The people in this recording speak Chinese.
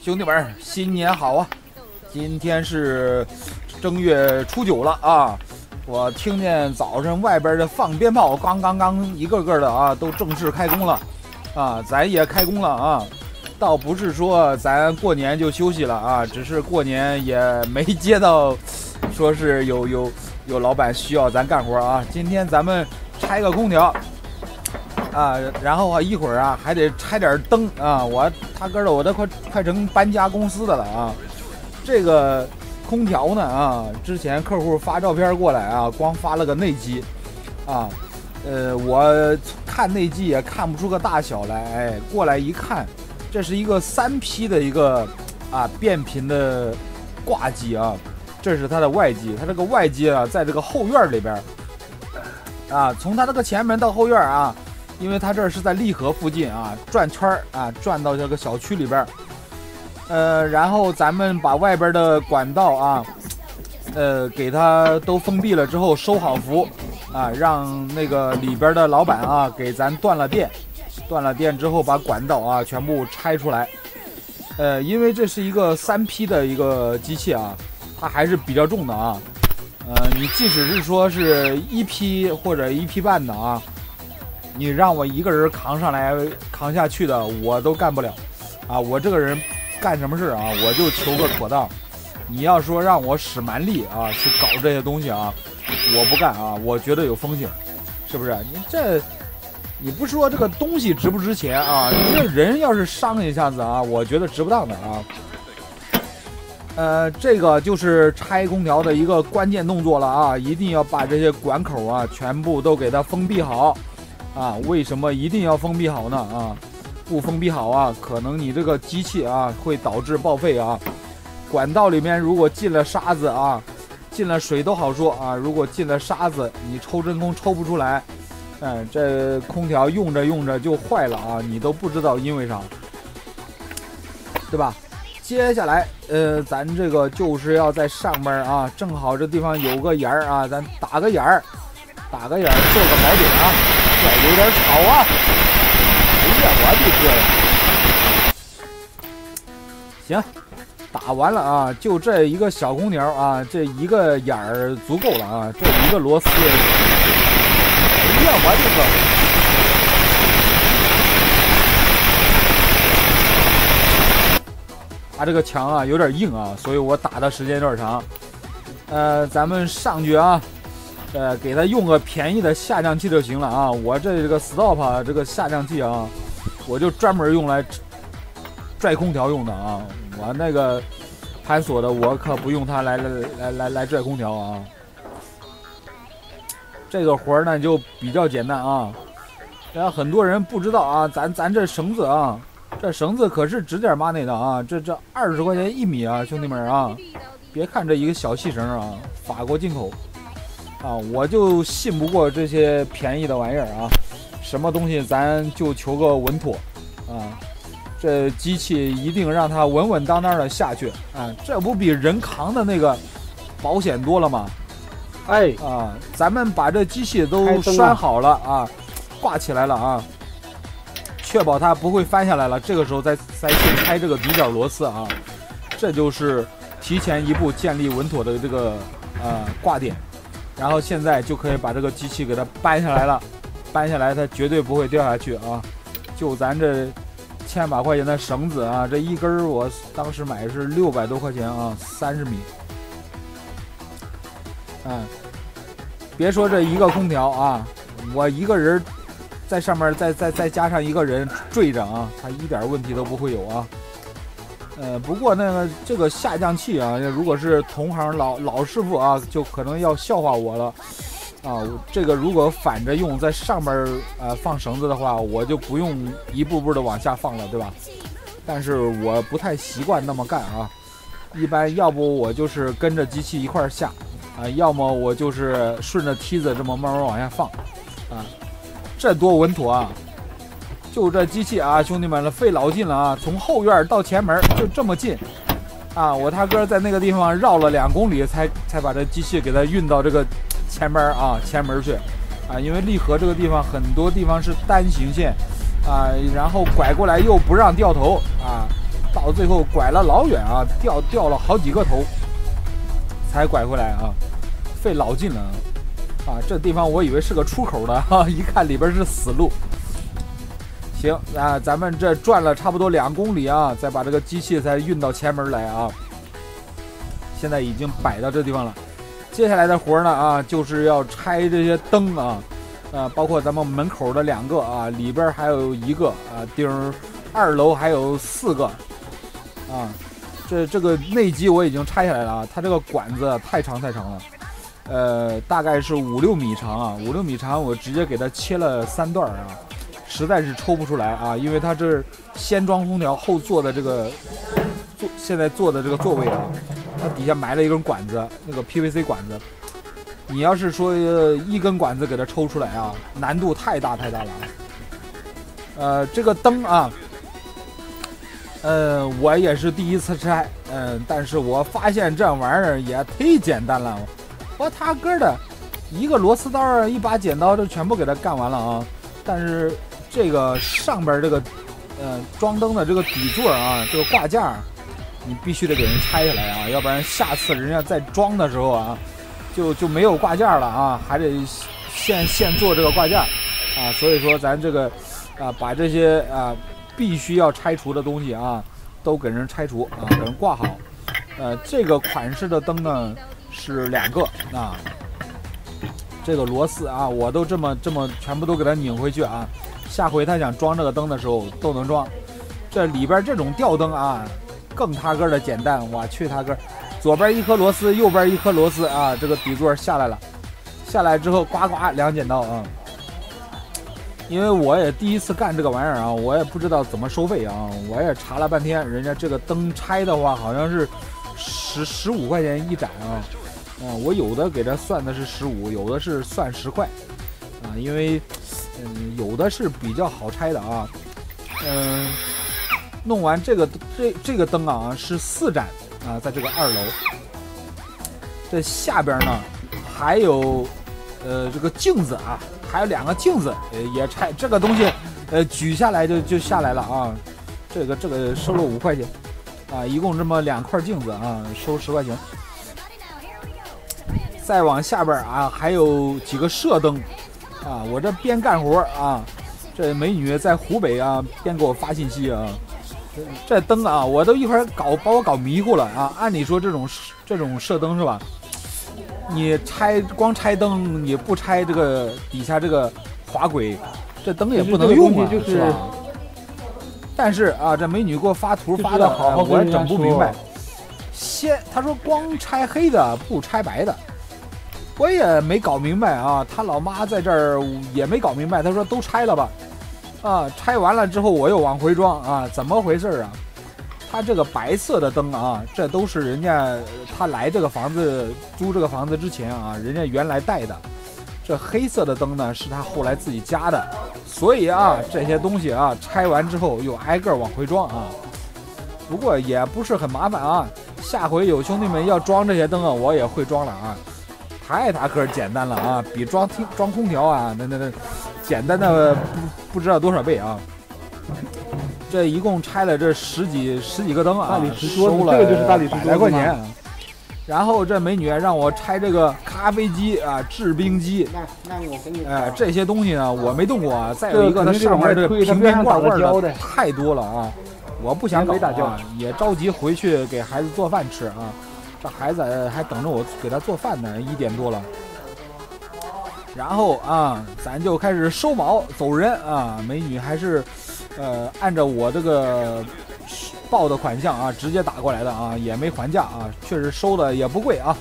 兄弟们，新年好啊！今天是正月初9了啊！我听见早上外边的放鞭炮，刚一个个的啊，都正式开工了啊！咱也开工了啊！倒不是说咱过年就休息了啊，只是过年也没接到，说是有老板需要咱干活啊。今天咱们拆个空调啊，然后一会儿啊还得拆点灯啊。他哥的我都快成搬家公司的了啊。这个空调呢啊，之前客户发照片过来啊，光发了个内机啊，我看内机也看不出个大小来，哎，过来一看，这是一个3P 的一个变频的挂机啊，这是它的外机，它这个外机啊，在这个后院里边啊，从它这个前门到后院啊，因为它这是在利和附近啊，转圈啊，转到这个小区里边，然后咱们把外边的管道啊，给它都封闭了之后收好符啊，让那个里边的老板啊给咱断了电之后把管道啊全部拆出来，因为这是一个3P 的一个机器啊，它还是比较重的啊，你即使是说是1P 或者1P半的啊，你让我一个人扛上来扛下去的我都干不了啊，我这个人干什么事啊我就求个妥当，你要说让我使蛮力啊去搞这些东西啊，我不干啊，我觉得有风险，是不是？你不说这个东西值不值钱啊，你这人要是伤一下子啊，我觉得值不当的啊。这个就是拆空调的一个关键动作了啊，一定要把这些管口啊全部都给它封闭好啊。为什么一定要封闭好呢？啊，不封闭好啊，可能你这个机器啊会导致报废啊。管道里面如果进了沙子啊，进了水都好说啊，如果进了沙子，你抽真空抽不出来。这空调用着就坏了啊，你都不知道因为啥，对吧？接下来咱这个就是要在上面啊，正好这地方有个眼儿啊，咱打个眼儿做个锚点啊。这有点吵啊，哎呀，我的个！行，打完了啊，就这一个小空调啊，这一个眼儿足够了啊，这一个螺丝。哎呀，我的个！它这个墙啊有点硬啊，所以我打的时间有点长。咱们上去啊，给它用个便宜的下降器就行了啊。我这个 Stop 这个下降器啊，我就专门用来拽空调用的啊。我那个盘锁的，我可不用它来拽空调啊。这个活呢就比较简单啊，然后很多人不知道啊，咱这绳子啊，这绳子可是指点八内的啊，这20块钱1米啊，兄弟们啊，别看这一个小细绳啊，法国进口啊，我就信不过这些便宜的玩意儿啊，什么东西咱就求个稳妥啊，这机器一定让它稳稳当当的下去啊，这不比人扛的那个保险多了吗？哎啊，咱们把这机器都拴好了啊，挂起来了啊，确保它不会翻下来了。这个时候再去开这个比角螺丝啊，这就是提前一步建立稳妥的这个挂点。然后现在就可以把这个机器给它搬下来了，搬下来它绝对不会掉下去啊。就咱这1000把块钱的绳子啊，这一根我当时买是600多块钱啊，30米。别说这一个空调啊，我一个人在上面再加上一个人坠着啊，它一点问题都不会有啊。不过这个下降器啊，如果是同行老师傅啊，就可能要笑话我了啊。这个如果反着用，在上面放绳子的话，我就不用一步步的往下放了，对吧？但是我不太习惯那么干啊，一般要不我就是跟着机器一块下。要么我就是顺着梯子这么慢慢往下放，啊，这多稳妥啊！就这机器啊，兄弟们费老劲了啊！从后院到前门就这么近，啊，我他哥在那个地方绕了2公里才把这机器给它运到这个前门去，啊，因为利和这个地方很多地方是单行线，啊，然后拐过来又不让掉头啊，到最后拐了老远啊，掉了好几个头，才拐回来啊，费老劲了啊！这地方我以为是个出口的哈，一看里边是死路。行啊，咱们这转了差不多2公里啊，再把这个机器才运到前门来啊。现在已经摆到这地方了，接下来的活呢啊，就是要拆这些灯啊，包括咱们门口的2个啊，里边还有1个啊，顶2楼还有4个啊。这个内基我已经拆下来了啊，它这个管子太长了，大概是5-6米长啊，5-6米长，我直接给它切了3段啊，实在是抽不出来啊，因为它这先装空调后做的这个现在做的这个座位啊，它底下埋了一根管子，那个 PVC 管子，你要是说1根管子给它抽出来啊，难度太大了。这个灯啊，我也是第一次拆，但是我发现这玩意儿也忒简单了，我他哥的1个螺丝刀1把剪刀就全部给它干完了啊，但是这个上边这个装灯的这个底座啊，这个挂架你必须得给人拆下来啊，要不然下次人家再装的时候啊，就没有挂架了啊，还得现做这个挂架啊。所以说咱这个把这些必须要拆除的东西啊，都给人拆除啊，给人挂好。这个款式的灯呢是2个啊，这个螺丝啊，我都这么全部都给它拧回去啊，下回他想装这个灯的时候都能装。这里边这种吊灯啊，更他个的简单，我去他个，左边1颗螺丝，右边1颗螺丝啊，这个底座下来了，下来之后呱呱2剪刀啊。因为我也第一次干这个玩意儿啊，我也不知道怎么收费啊，我也查了半天，人家这个灯拆的话好像是15块钱1盏啊，我有的给他算的是15，有的是算10块啊，因为有的是比较好拆的啊，弄完这个灯啊是4盏啊，在这个2楼，这下边呢还有这个镜子啊，还有2个镜子也拆，这个东西举下来就下来了啊，这个收了5块钱啊，一共这么2块镜子啊，收10块钱。再往下边啊还有几个射灯啊，我这边干活啊，这美女在湖北啊边给我发信息啊，这灯啊我都一会儿把我搞迷糊了啊。按理说这种射灯是吧，你光拆灯，你不拆这个底下这个滑轨，这灯也不能用啊，是吧？但是啊，这美女给我发图发的好，我也整不明白。她说光拆黑的不拆白的，我也没搞明白啊。她老妈在这儿也没搞明白，她说都拆了吧，啊，拆完了之后我又往回装啊，怎么回事啊？它这个白色的灯啊，这都是人家他来这个房子租这个房子之前啊，人家原来带的。这黑色的灯呢，是他后来自己加的。所以啊，这些东西啊，拆完之后又挨个往回装啊。不过也不是很麻烦啊。下回有兄弟们要装这些灯啊，我也会装了啊。太大个简单了啊，比装空调啊那简单的不知道多少倍啊。这一共拆了这十几个灯啊，收了100来块钱。然后这美女让我拆这个咖啡机啊、制冰机，那我给你这些东西呢我没动过啊。再有一个，它上面这个瓶瓶罐罐的太多了啊，我不想搞啊，也着急回去给孩子做饭吃啊。这孩子还等着我给他做饭呢，1点多了。然后啊，咱就开始收宝走人啊。美女还是按照我这个报的款项啊，直接打过来的啊，也没还价啊，确实收的也不贵啊。